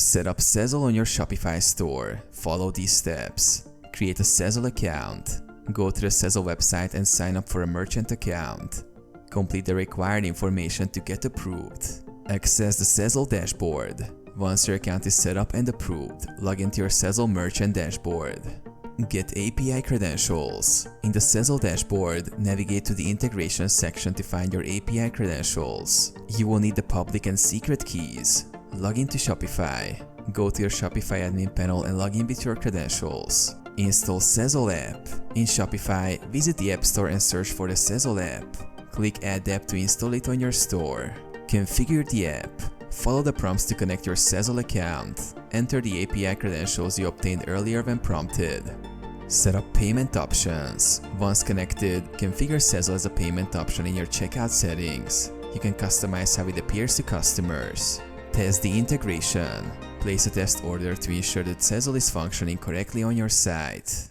To set up Sezzle on your Shopify store, follow these steps. Create a Sezzle account. Go to the Sezzle website and sign up for a merchant account. Complete the required information to get approved. Access the Sezzle dashboard. Once your account is set up and approved, log into your Sezzle merchant dashboard. Get API credentials. In the Sezzle dashboard, navigate to the integration section to find your API credentials. You will need the public and secret keys. Log into Shopify. Go to your Shopify admin panel and log in with your credentials. Install Sezzle app. In Shopify, visit the App Store and search for the Sezzle app. Click Add app to install it on your store. Configure the app. Follow the prompts to connect your Sezzle account. Enter the API credentials you obtained earlier when prompted. Set up payment options. Once connected, configure Sezzle as a payment option in your checkout settings. You can customize how it appears to customers. Test the integration. Place a test order to ensure that Sezzle is functioning correctly on your site.